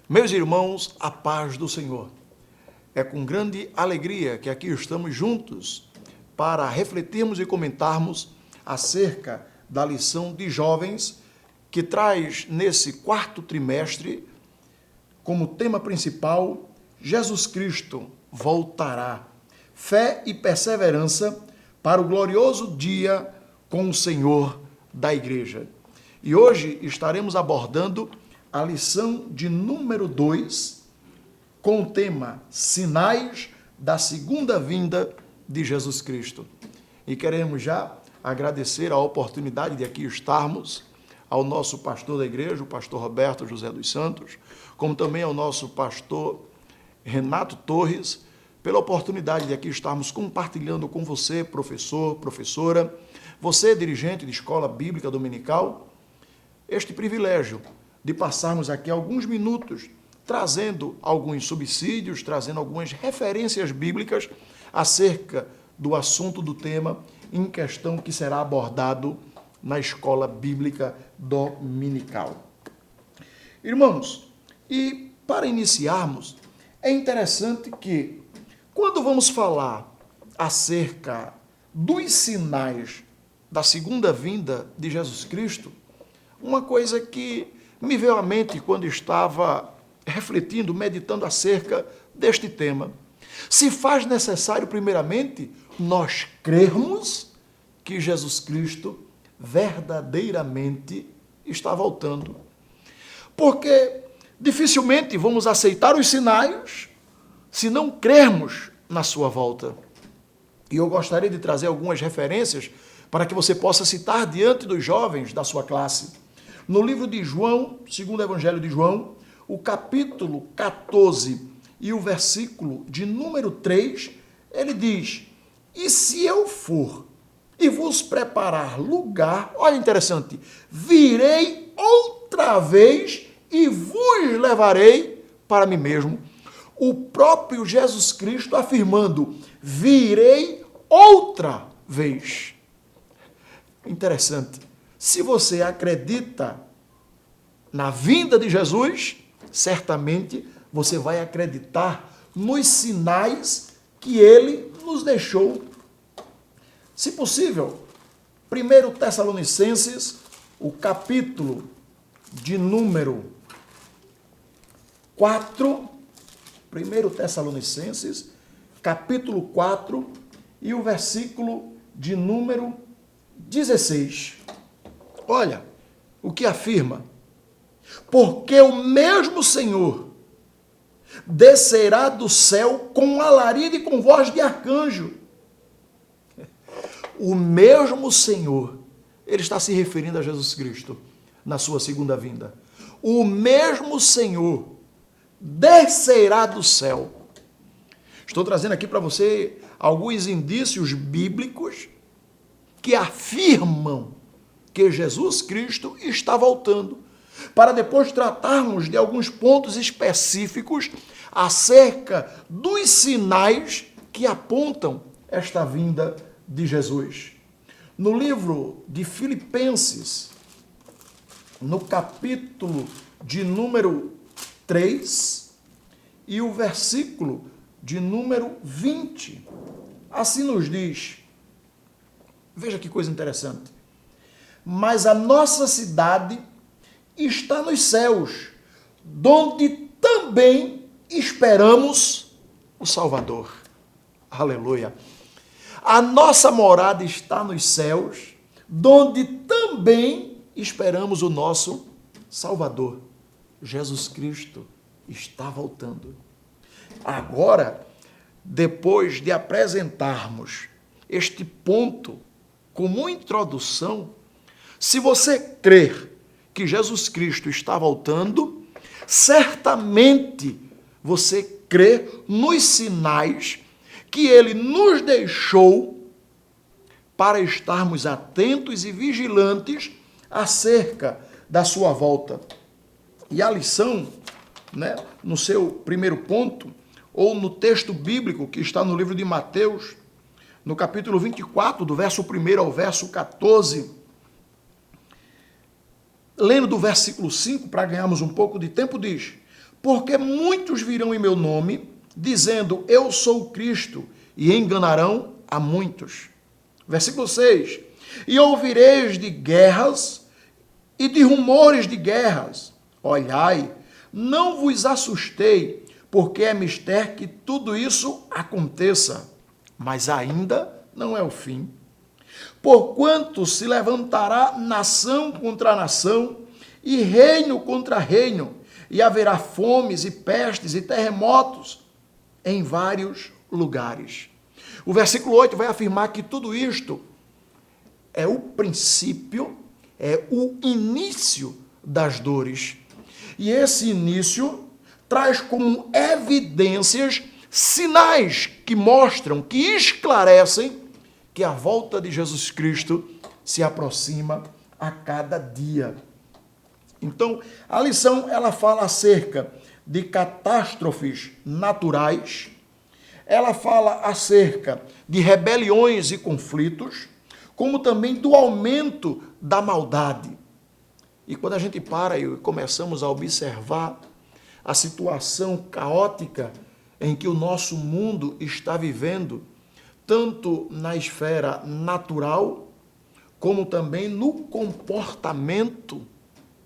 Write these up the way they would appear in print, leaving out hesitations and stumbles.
Meus irmãos, a paz do Senhor. É com grande alegria que aqui estamos juntos para refletirmos e comentarmos acerca da lição de jovens que traz nesse quarto trimestre como tema principal Jesus Cristo voltará. Fé e perseverança para o glorioso dia com o Senhor da Igreja. E hoje estaremos abordando a lição de número 2, com o tema Sinais da Segunda Vinda de Jesus Cristo. E queremos já agradecer a oportunidade de aqui estarmos ao nosso pastor da igreja, o pastor Roberto José dos Santos, como também ao nosso pastor Renato Torres, pela oportunidade de aqui estarmos compartilhando com você, professor, professora, você, dirigente de escola bíblica dominical, este privilégio de passarmos aqui alguns minutos trazendo alguns subsídios, trazendo algumas referências bíblicas acerca do assunto do tema em questão que será abordado na escola bíblica dominical. Irmãos, e para iniciarmos, é interessante que, quando vamos falar acerca dos sinais da segunda vinda de Jesus Cristo, uma coisa que me veio à mente quando estava refletindo, meditando acerca deste tema. Se faz necessário, primeiramente, nós crermos que Jesus Cristo verdadeiramente está voltando. Porque dificilmente vamos aceitar os sinais se não crermos na sua volta. E eu gostaria de trazer algumas referências para que você possa citar diante dos jovens da sua classe. No livro de João, segundo o Evangelho de João, o capítulo 14 e o versículo de número 3, ele diz: e se eu for e vos preparar lugar, olha interessante, virei outra vez e vos levarei para mim mesmo. O próprio Jesus Cristo afirmando: virei outra vez. Interessante. Se você acredita na vinda de Jesus, certamente você vai acreditar nos sinais que ele nos deixou. Se possível, 1 Tessalonicenses, o capítulo de número 4, 1 Tessalonicenses, capítulo 4 e o versículo de número 16. Olha o que afirma: porque o mesmo Senhor descerá do céu com alarido e com voz de arcanjo. O mesmo Senhor, ele está se referindo a Jesus Cristo na sua segunda vinda. O mesmo Senhor descerá do céu. Estou trazendo aqui para você alguns indícios bíblicos que afirmam que Jesus Cristo está voltando, para depois tratarmos de alguns pontos específicos acerca dos sinais que apontam esta vinda de Jesus. No livro de Filipenses, no capítulo de número 3 e o versículo de número 20, assim nos diz, veja que coisa interessante: mas a nossa cidade está nos céus, donde também esperamos o Salvador. Aleluia! A nossa morada está nos céus, donde também esperamos o nosso Salvador. Jesus Cristo está voltando. Agora, depois de apresentarmos este ponto como introdução, se você crer que Jesus Cristo está voltando, certamente você crê nos sinais que ele nos deixou para estarmos atentos e vigilantes acerca da sua volta. E a lição, no seu primeiro ponto, ou no texto bíblico que está no livro de Mateus, no capítulo 24, do verso 1 ao verso 14, lendo do versículo 5, para ganharmos um pouco de tempo, diz: Porque muitos virão em meu nome, dizendo, eu sou o Cristo, e enganarão a muitos. Versículo 6. E ouvireis de guerras e de rumores de guerras. Olhai, não vos assustei, porque é mister que tudo isso aconteça, mas ainda não é o fim. Porquanto se levantará nação contra nação, e reino contra reino, e haverá fomes e pestes e terremotos em vários lugares. O versículo 8 vai afirmar que tudo isto é o princípio, é o início das dores. E esse início traz como evidências sinais que mostram, que esclarecem que a volta de Jesus Cristo se aproxima a cada dia. Então, a lição ela fala acerca de catástrofes naturais, ela fala acerca de rebeliões e conflitos, como também do aumento da maldade. E quando a gente para e começamos a observar a situação caótica em que o nosso mundo está vivendo, tanto na esfera natural, como também no comportamento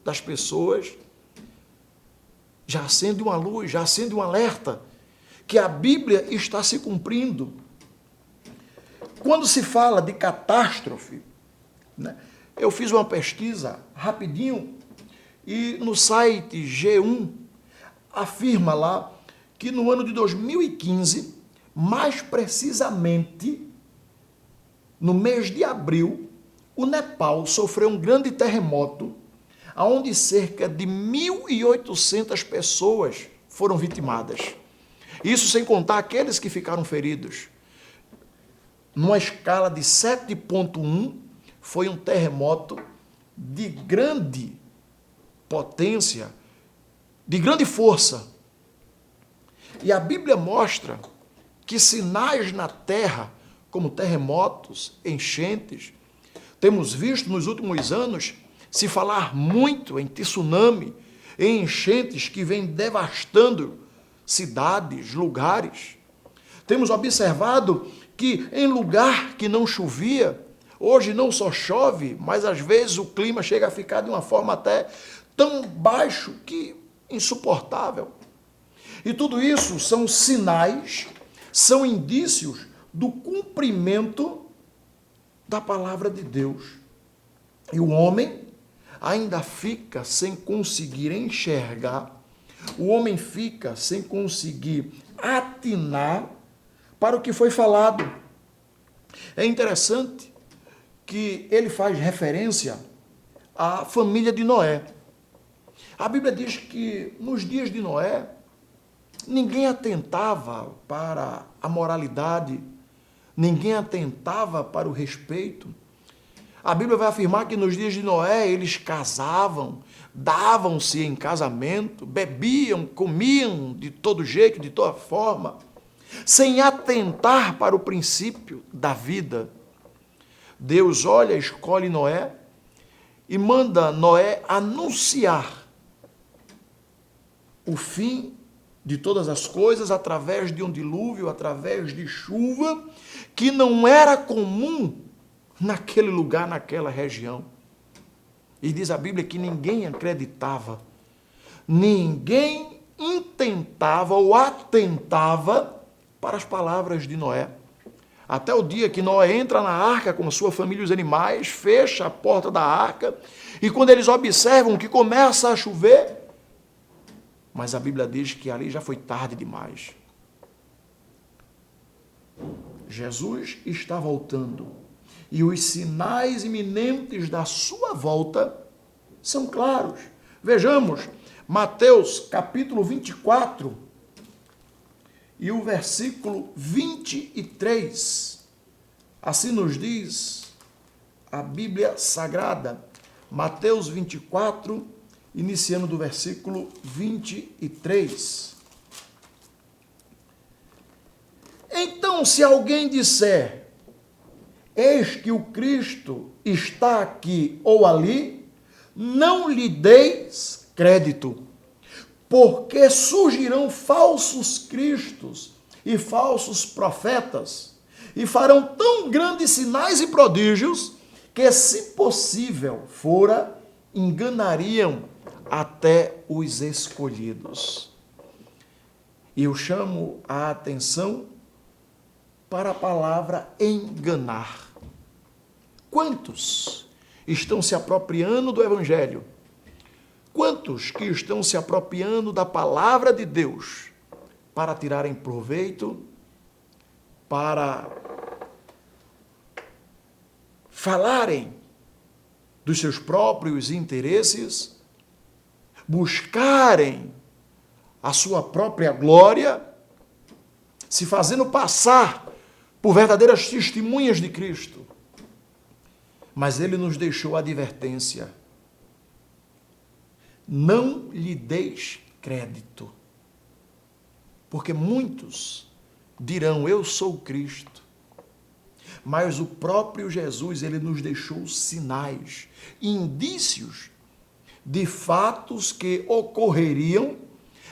das pessoas, já acende uma luz, já acende um alerta, que a Bíblia está se cumprindo. Quando se fala de catástrofe, né, eu fiz uma pesquisa rapidinho, e no site G1 afirma lá que no ano de 2015, mais precisamente no mês de abril, o Nepal sofreu um grande terremoto, onde cerca de 1.800 pessoas foram vitimadas. Isso sem contar aqueles que ficaram feridos. Numa escala de 7,1, foi um terremoto de grande potência, de grande força. E a Bíblia mostra que sinais na terra, como terremotos, enchentes, temos visto nos últimos anos se falar muito em tsunami, em enchentes que vêm devastando cidades, lugares. Temos observado que em lugar que não chovia, hoje não só chove, mas às vezes o clima chega a ficar de uma forma até tão baixo que insuportável. E tudo isso são sinais, são indícios do cumprimento da palavra de Deus. E o homem ainda fica sem conseguir enxergar, o homem fica sem conseguir atinar para o que foi falado. É interessante que ele faz referência à família de Noé. A Bíblia diz que nos dias de Noé, ninguém atentava para a moralidade, ninguém atentava para o respeito. A Bíblia vai afirmar que nos dias de Noé eles casavam, davam-se em casamento, bebiam, comiam de todo jeito, de toda forma, sem atentar para o princípio da vida. Deus olha, escolhe Noé e manda Noé anunciar o fim de todas as coisas através de um dilúvio, através de chuva, que não era comum naquele lugar, naquela região. E diz a Bíblia que ninguém acreditava, ninguém intentava ou atentava para as palavras de Noé. Até o dia que Noé entra na arca com a sua família e os animais, fecha a porta da arca, e quando eles observam que começa a chover, mas a Bíblia diz que ali já foi tarde demais. Jesus está voltando. E os sinais iminentes da sua volta são claros. Vejamos, Mateus capítulo 24 e o versículo 23. Assim nos diz a Bíblia Sagrada. Mateus 24, iniciando do versículo 23. Então, se alguém disser, eis que o Cristo está aqui ou ali, não lhe deis crédito, porque surgirão falsos cristos e falsos profetas, e farão tão grandes sinais e prodígios, que, se possível fora, enganariam até os escolhidos. E eu chamo a atenção para a palavra enganar. Quantos estão se apropriando do Evangelho? Quantos que estão se apropriando da palavra de Deus para tirarem proveito, para falarem dos seus próprios interesses, buscarem a sua própria glória, se fazendo passar por verdadeiras testemunhas de Cristo? Mas ele nos deixou a advertência: não lhe deis crédito, porque muitos dirão, eu sou Cristo. Mas o próprio Jesus, ele nos deixou sinais, indícios de fatos que ocorreriam,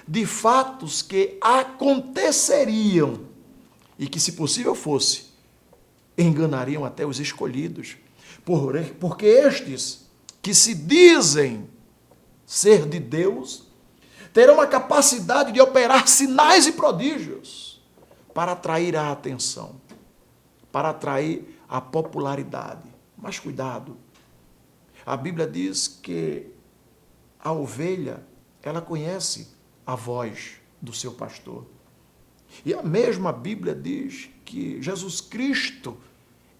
de fatos que aconteceriam e que, se possível fosse, enganariam até os escolhidos. Porque estes que se dizem ser de Deus terão a capacidade de operar sinais e prodígios para atrair a atenção, para atrair a popularidade. Mas cuidado, a Bíblia diz que a ovelha, ela conhece a voz do seu pastor. E a mesma Bíblia diz que Jesus Cristo,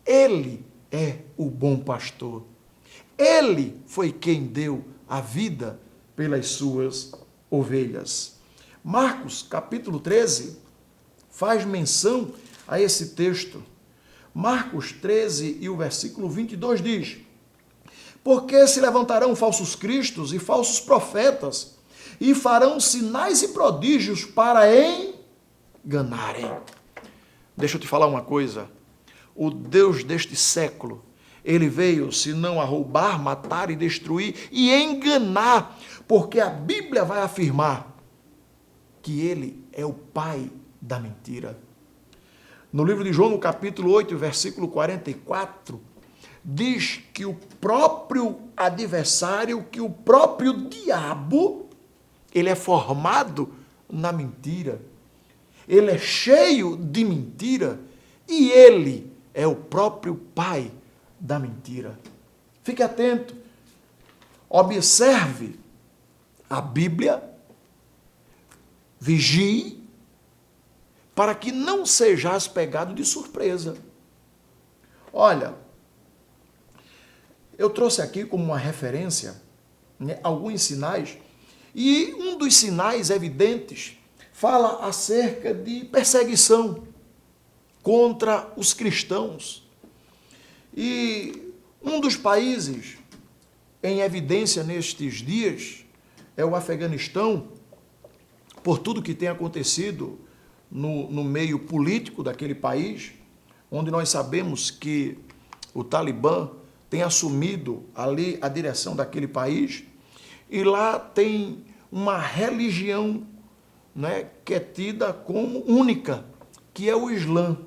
ele é o bom pastor. Ele foi quem deu a vida pelas suas ovelhas. Marcos, capítulo 13, faz menção a esse texto. Marcos 13 e o versículo 22 diz: porque se levantarão falsos cristos e falsos profetas, e farão sinais e prodígios para enganarem. Deixa eu te falar uma coisa. O Deus deste século, ele veio, senão a roubar, matar e destruir e enganar, porque a Bíblia vai afirmar que ele é o pai da mentira. No livro de João, no capítulo 8, versículo 44, diz que o próprio adversário, que o próprio diabo, ele é formado na mentira. Ele é cheio de mentira e ele é o próprio pai da mentira. Fique atento. Observe a Bíblia. Vigie para que não sejais pegado de surpresa. Olha, eu trouxe aqui como uma referência, né, alguns sinais, e um dos sinais evidentes fala acerca de perseguição contra os cristãos. E um dos países em evidência nestes dias é o Afeganistão, por tudo que tem acontecido no meio político daquele país, onde nós sabemos que o Talibã tem assumido ali a direção daquele país, e lá tem uma religião, né, que é tida como única, que é o Islã.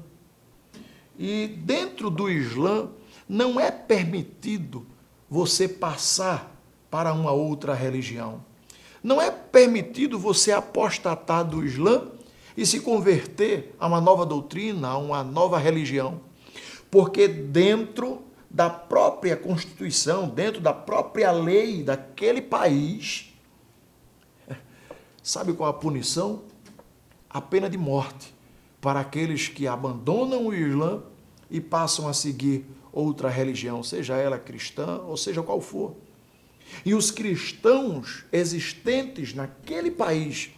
E dentro do Islã não é permitido você passar para uma outra religião. Não é permitido você apostatar do Islã e se converter a uma nova doutrina, a uma nova religião. Porque dentro da própria Constituição, dentro da própria lei daquele país, sabe qual a punição? A pena de morte para aqueles que abandonam o Islã e passam a seguir outra religião, seja ela cristã ou seja qual for. E os cristãos existentes naquele país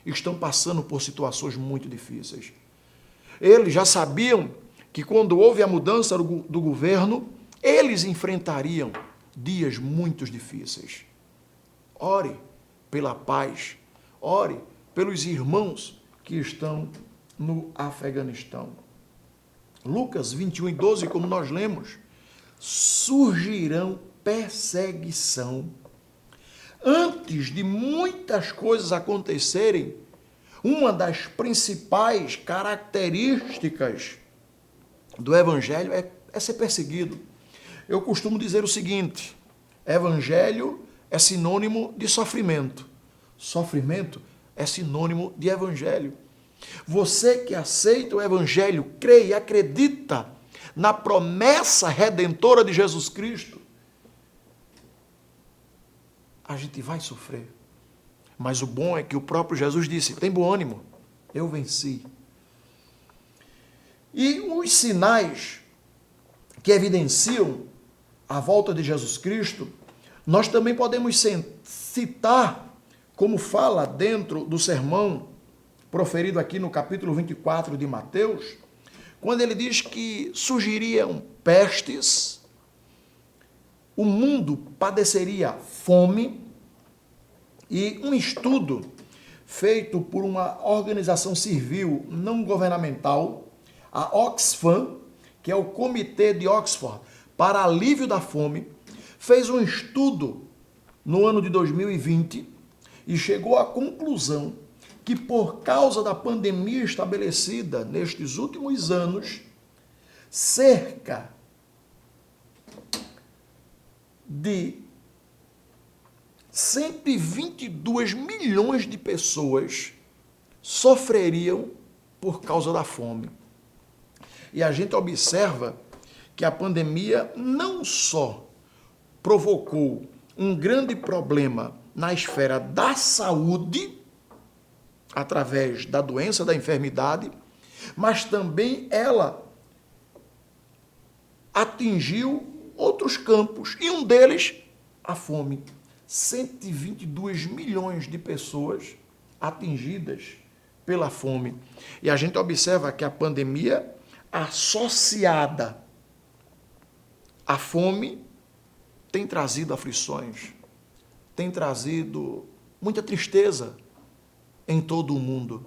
estão passando por situações muito difíceis. Eles já sabiam que quando houve a mudança do governo, eles enfrentariam dias muito difíceis. Ore pela paz, ore pelos irmãos que estão no Afeganistão. Lucas 21:12, como nós lemos, surgirão perseguição Antes de muitas coisas acontecerem, uma das principais características do evangelho é ser perseguido. Eu costumo dizer o seguinte: evangelho é sinônimo de sofrimento. Sofrimento é sinônimo de evangelho. Você que aceita o evangelho, crê e acredita na promessa redentora de Jesus Cristo, a gente vai sofrer. Mas o bom é que o próprio Jesus disse: tem bom ânimo, eu venci. E os sinais que evidenciam a volta de Jesus Cristo, nós também podemos citar, como fala dentro do sermão proferido aqui no capítulo 24 de Mateus, quando ele diz que surgiriam pestes, o mundo padeceria fome, e um estudo feito por uma organização civil não governamental, a Oxfam, que é o Comitê de Oxford para Alívio da Fome, fez um estudo no ano de 2020 e chegou à conclusão que, por causa da pandemia estabelecida nestes últimos anos, cerca de 122 milhões de pessoas sofreriam por causa da fome. E a gente observa que a pandemia não só provocou um grande problema na esfera da saúde, através da doença, da enfermidade, mas também ela atingiu outros campos, e um deles, a fome. 122 milhões de pessoas atingidas pela fome. E a gente observa que a pandemia associada à fome tem trazido aflições, tem trazido muita tristeza em todo o mundo.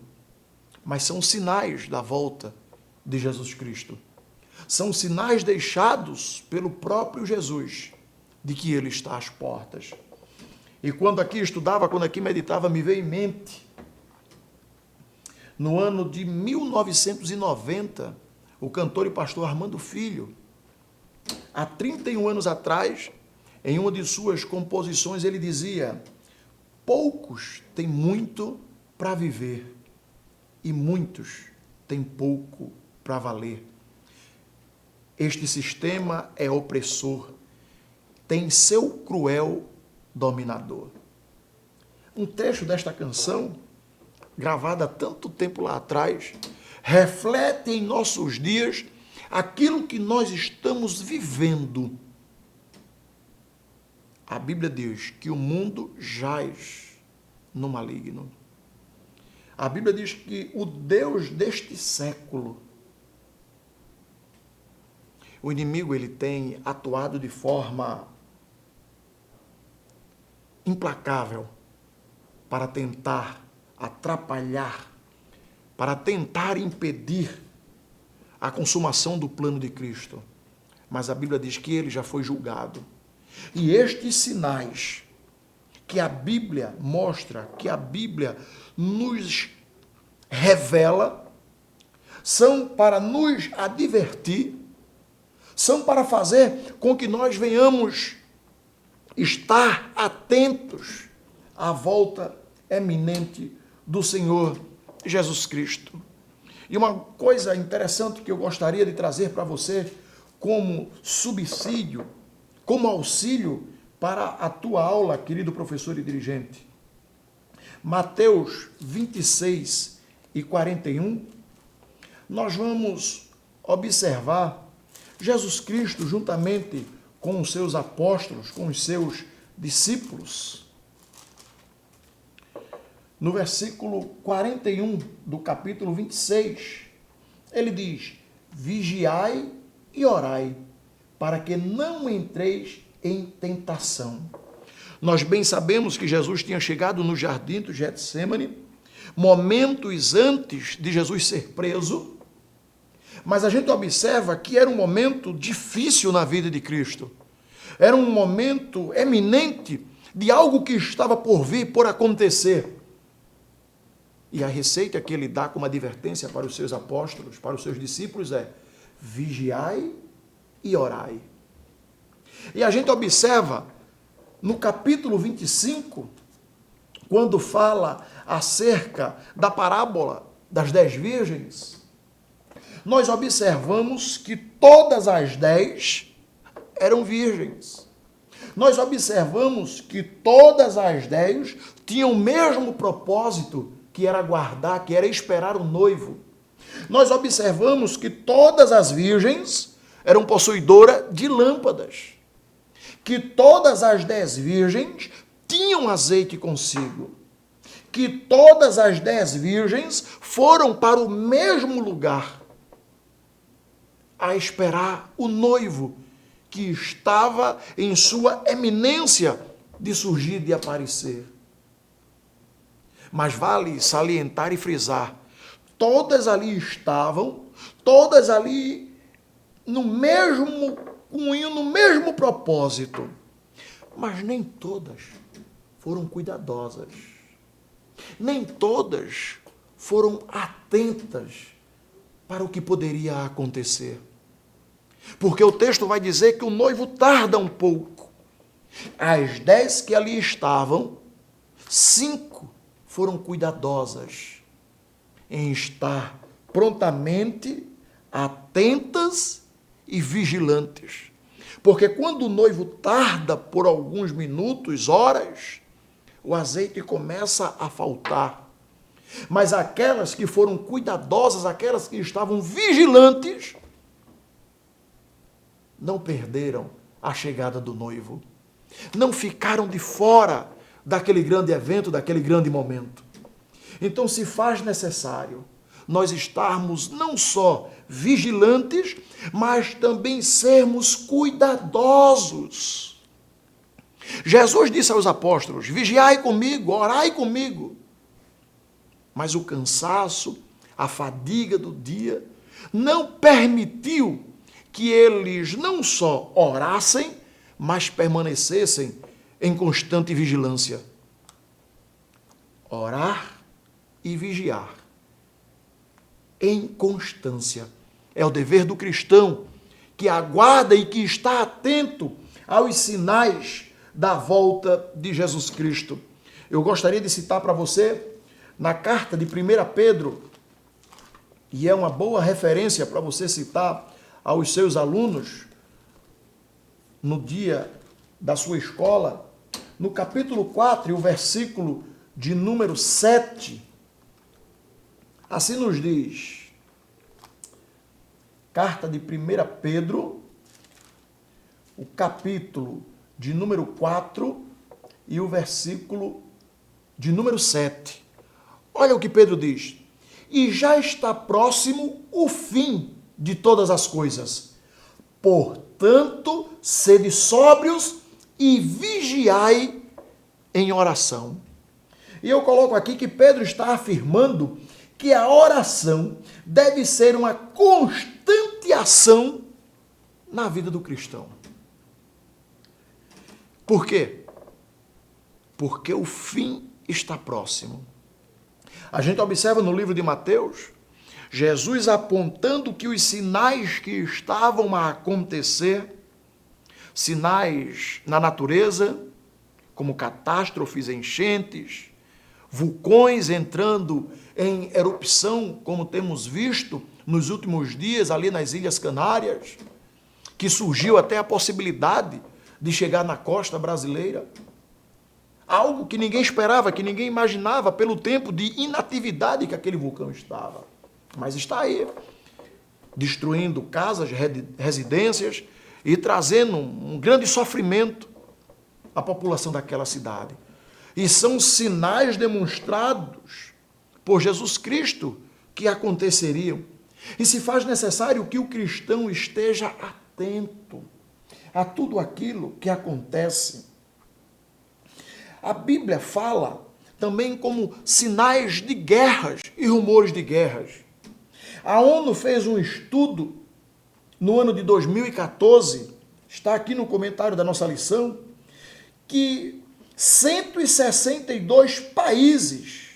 Mas são sinais da volta de Jesus Cristo. São sinais deixados pelo próprio Jesus de que ele está às portas. E quando aqui estudava, quando aqui meditava, me veio em mente, no ano de 1990, o cantor e pastor Armando Filho, há 31 anos atrás, em uma de suas composições, ele dizia: poucos têm muito para viver e muitos têm pouco para valer. Este sistema é opressor, tem seu cruel dominador. Um trecho desta canção, gravada há tanto tempo lá atrás, reflete em nossos dias aquilo que nós estamos vivendo. A Bíblia diz que o mundo jaz no maligno. A Bíblia diz que o Deus deste século, o inimigo, ele tem atuado de forma implacável para tentar atrapalhar, para tentar impedir a consumação do plano de Cristo. Mas a Bíblia diz que ele já foi julgado. E estes sinais que a Bíblia mostra, que a Bíblia nos revela, são para nos advertir, são para fazer com que nós venhamos estar atentos à volta eminente do Senhor Jesus Cristo. E uma coisa interessante que eu gostaria de trazer para você como subsídio, como auxílio para a tua aula, querido professor e dirigente. Mateus 26 e 41, nós vamos observar Jesus Cristo juntamente com os seus apóstolos, com os seus discípulos. No versículo 41 do capítulo 26, ele diz: vigiai e orai, para que não entreis em tentação. Nós bem sabemos que Jesus tinha chegado no jardim do Getsêmani, momentos antes de Jesus ser preso, mas a gente observa que era um momento difícil na vida de Cristo. Era um momento eminente de algo que estava por vir, por acontecer. E a receita que ele dá como advertência para os seus apóstolos, para os seus discípulos é: vigiai e orai. E a gente observa no capítulo 25, quando fala acerca da parábola das 10 virgens, nós observamos que todas as 10 eram virgens. Nós observamos que todas as 10 tinham o mesmo propósito, que era aguardar, que era esperar o noivo. Nós observamos que todas as virgens eram possuidoras de lâmpadas, que todas as 10 virgens tinham azeite consigo, que todas as 10 virgens foram para o mesmo lugar a esperar o noivo, que estava em sua eminência de surgir, de aparecer. Mas vale salientar e frisar, todas ali estavam, todas ali no mesmo cunho, no mesmo propósito, mas nem todas foram cuidadosas, nem todas foram atentas para o que poderia acontecer. Porque o texto vai dizer que o noivo tarda um pouco. As 10 que ali estavam, 5 foram cuidadosas em estar prontamente atentas e vigilantes. Porque quando o noivo tarda por alguns minutos, horas, o azeite começa a faltar. Mas aquelas que foram cuidadosas, aquelas que estavam vigilantes, não perderam a chegada do noivo. Não ficaram de fora daquele grande evento, daquele grande momento. Então se faz necessário nós estarmos não só vigilantes, mas também sermos cuidadosos. Jesus disse aos apóstolos: vigiai comigo, orai comigo. Mas o cansaço, a fadiga do dia, não permitiu que eles não só orassem, mas permanecessem em constante vigilância. Orar e vigiar em constância é o dever do cristão, que aguarda e que está atento aos sinais da volta de Jesus Cristo. Eu gostaria de citar para você, na carta de 1 Pedro, e é uma boa referência para você citar aos seus alunos no dia da sua escola, no capítulo 4, e o versículo de número 7, assim nos diz, carta de 1 Pedro, o capítulo de número 4 e o versículo de número 7. Olha o que Pedro diz: e já está próximo o fim de todas as coisas. Portanto, sede sóbrios e vigiai em oração. E eu coloco aqui que Pedro está afirmando que a oração deve ser uma constante ação na vida do cristão. Por quê? Porque o fim está próximo. A gente observa no livro de Mateus, Jesus apontando que os sinais que estavam a acontecer, sinais na natureza, como catástrofes, enchentes, vulcões entrando em erupção, como temos visto nos últimos dias ali nas Ilhas Canárias, que surgiu até a possibilidade de chegar na costa brasileira. Algo que ninguém esperava, que ninguém imaginava pelo tempo de inatividade que aquele vulcão estava. Mas está aí, destruindo casas, residências e trazendo um grande sofrimento à população daquela cidade. E são sinais demonstrados por Jesus Cristo que aconteceriam. E se faz necessário que o cristão esteja atento a tudo aquilo que acontece. A Bíblia fala também como sinais de guerras e rumores de guerras. A ONU fez um estudo no ano de 2014, está aqui no comentário da nossa lição, que 162 países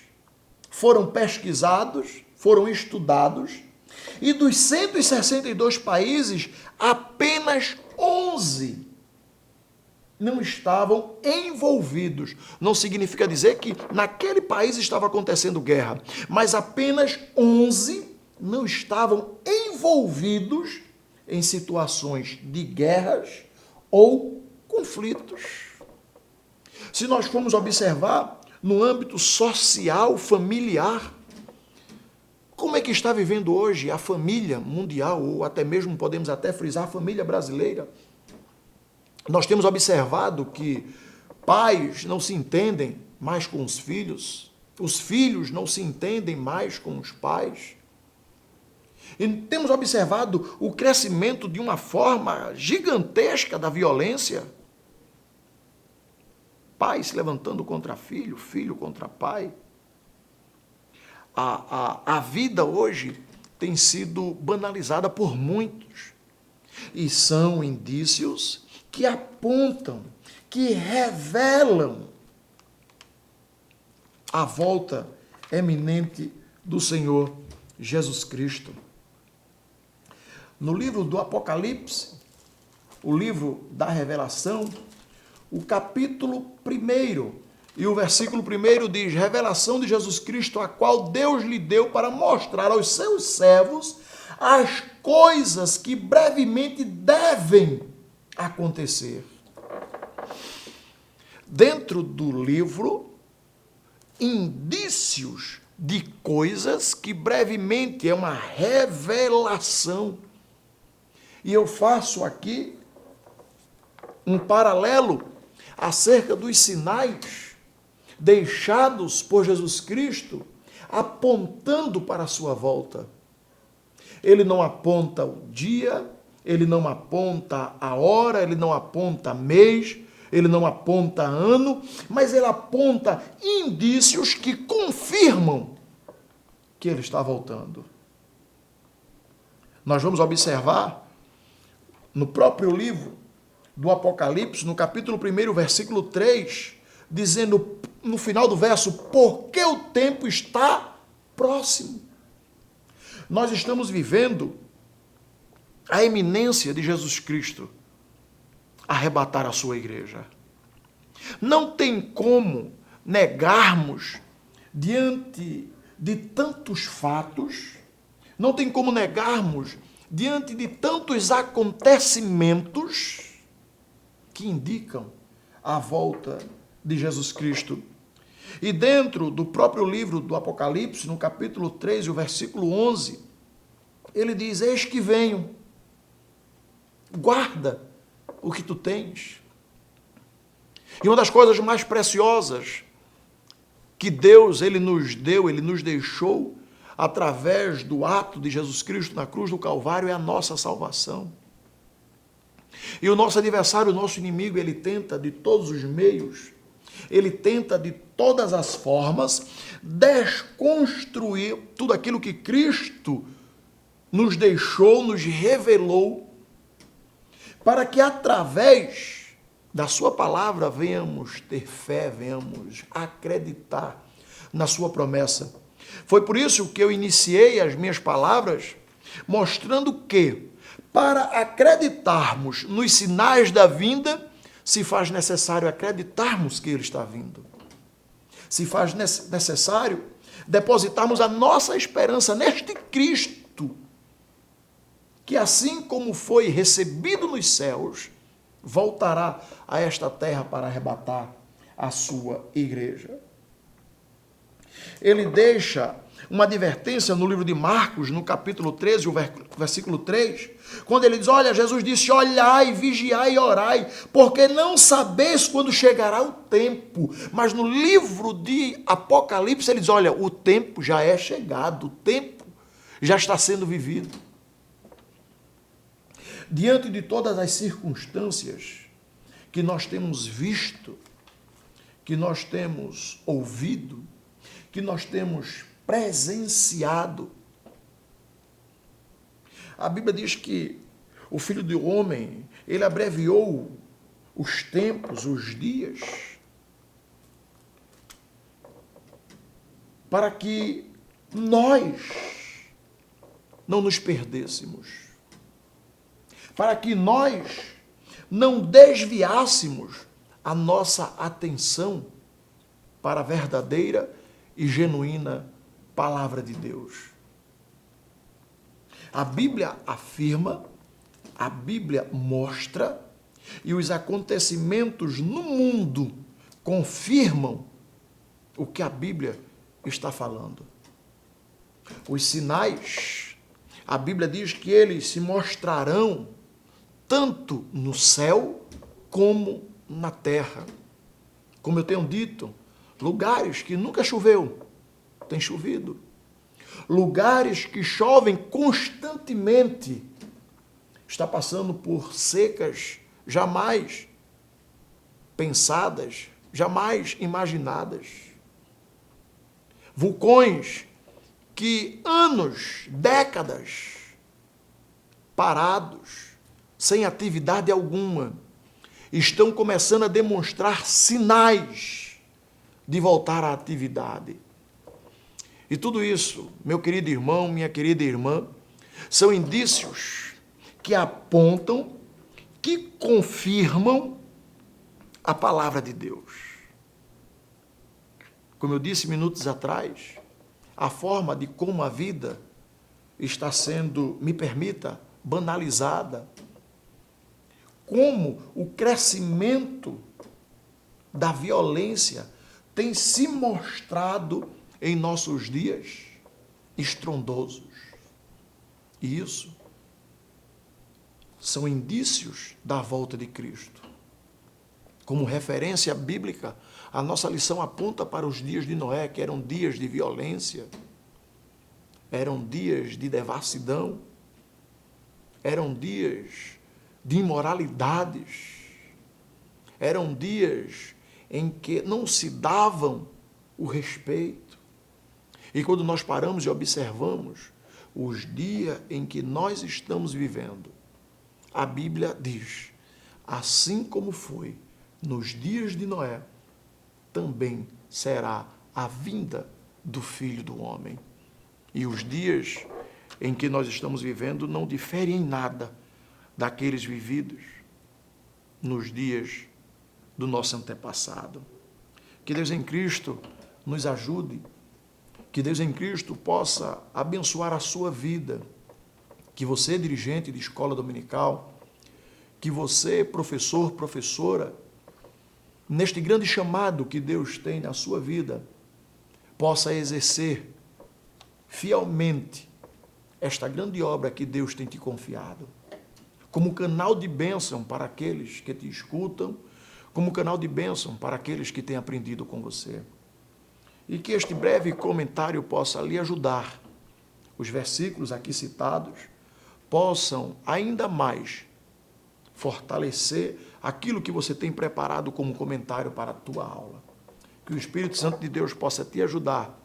foram pesquisados, foram estudados, e dos 162 países, apenas 11 não estavam envolvidos. Não significa dizer que naquele país estava acontecendo guerra, mas apenas 11 não estavam envolvidos em situações de guerras ou conflitos. Se nós formos observar no âmbito social, familiar, como é que está vivendo hoje a família mundial, ou até mesmo podemos até frisar a família brasileira? Nós temos observado que pais não se entendem mais com os filhos não se entendem mais com os pais. E temos observado o crescimento de uma forma gigantesca da violência. Pai se levantando contra filho, filho contra pai. A vida hoje tem sido banalizada por muitos. E são indícios que apontam, que revelam a volta eminente do Senhor Jesus Cristo. No livro do Apocalipse, o livro da Revelação, o capítulo 1 e o versículo 1 diz: revelação de Jesus Cristo, a qual Deus lhe deu para mostrar aos seus servos as coisas que brevemente devem acontecer. Dentro do livro, indícios de coisas que brevemente é uma revelação. E eu faço aqui um paralelo acerca dos sinais deixados por Jesus Cristo, apontando para a sua volta. Ele não aponta o dia, ele não aponta a hora, ele não aponta mês, ele não aponta ano, mas ele aponta indícios que confirmam que ele está voltando. Nós vamos observar no próprio livro do Apocalipse, no capítulo 1, versículo 3, dizendo no final do verso: porque o tempo está próximo. Nós estamos vivendo a iminência de Jesus Cristo arrebatar a sua igreja. Não tem como negarmos diante de tantos fatos, não tem como negarmos diante de tantos acontecimentos que indicam a volta de Jesus Cristo. E dentro do próprio livro do Apocalipse, no capítulo 3, o versículo 11, ele diz: eis que venho, guarda o que tu tens. E uma das coisas mais preciosas que Deus ele nos deu, ele nos deixou, através do ato de Jesus Cristo na cruz do Calvário, é a nossa salvação. E o nosso adversário, o nosso inimigo, ele tenta de todos os meios, ele tenta de todas as formas desconstruir tudo aquilo que Cristo nos deixou, nos revelou, para que através da sua palavra venhamos ter fé, venhamos acreditar na sua promessa. Foi por isso que eu iniciei as minhas palavras mostrando que, para acreditarmos nos sinais da vinda, se faz necessário acreditarmos que ele está vindo. Se faz necessário depositarmos a nossa esperança neste Cristo, que assim como foi recebido nos céus, voltará a esta terra para arrebatar a sua igreja. Ele deixa uma advertência no livro de Marcos, no capítulo 13, o versículo 3, quando ele diz: olha, Jesus disse: olhai, vigiai e orai, porque não sabeis quando chegará o tempo. Mas no livro de Apocalipse ele diz: olha, o tempo já é chegado, o tempo já está sendo vivido. Diante de todas as circunstâncias que nós temos visto, que nós temos ouvido, que nós temos presenciado, a Bíblia diz que o Filho do Homem, ele abreviou os tempos, os dias, para que nós não nos perdêssemos, para que nós não desviássemos a nossa atenção para a verdadeira e genuína palavra de Deus. A Bíblia afirma, a Bíblia mostra, e os acontecimentos no mundo confirmam o que a Bíblia está falando. Os sinais, a Bíblia diz que eles se mostrarão tanto no céu como na terra. Como eu tenho dito, lugares que nunca choveu, tem chovido. Lugares que chovem constantemente, está passando por secas jamais pensadas, jamais imaginadas. Vulcões que anos, décadas, parados, sem atividade alguma, estão começando a demonstrar sinais de voltar à atividade. E tudo isso, meu querido irmão, minha querida irmã, são indícios que apontam, que confirmam a palavra de Deus. Como eu disse minutos atrás, a forma de como a vida está sendo, me permita, banalizada. Como o crescimento da violência tem se mostrado em nossos dias estrondosos. E isso são indícios da volta de Cristo. Como referência bíblica, a nossa lição aponta para os dias de Noé, que eram dias de violência, eram dias de devassidão, eram dias de imoralidades, eram dias em que não se davam o respeito. E quando nós paramos e observamos os dias em que nós estamos vivendo, a Bíblia diz, assim como foi nos dias de Noé, também será a vinda do Filho do Homem. E os dias em que nós estamos vivendo não diferem em nada daqueles vividos nos dias do nosso antepassado. Que Deus em Cristo nos ajude, que Deus em Cristo possa abençoar a sua vida, que você, dirigente de escola dominical, que você, professor, professora, neste grande chamado que Deus tem na sua vida, possa exercer fielmente esta grande obra que Deus tem te confiado, como canal de bênção para aqueles que te escutam, como canal de bênção para aqueles que têm aprendido com você. E que este breve comentário possa lhe ajudar. Os versículos aqui citados possam ainda mais fortalecer aquilo que você tem preparado como comentário para a tua aula. Que o Espírito Santo de Deus possa te ajudar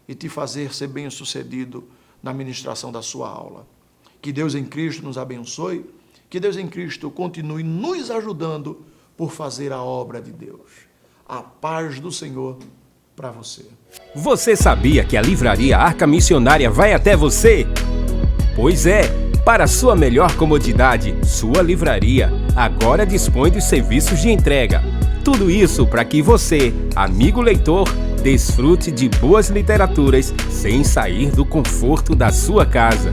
e te fazer ser bem-sucedido na ministração da sua aula. Que Deus em Cristo nos abençoe, que Deus em Cristo continue nos ajudando por fazer a obra de Deus. A paz do Senhor para você. Você sabia que a Livraria Arca Missionária vai até você? Pois é, para sua melhor comodidade, sua livraria agora dispõe dos serviços de entrega. Tudo isso para que você, amigo leitor, desfrute de boas literaturas sem sair do conforto da sua casa.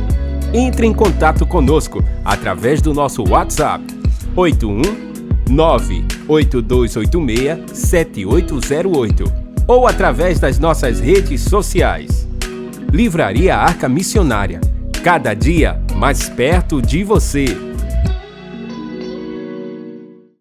Entre em contato conosco através do nosso WhatsApp 81982867808 ou através das nossas redes sociais. Livraria Arca Missionária, cada dia mais perto de você.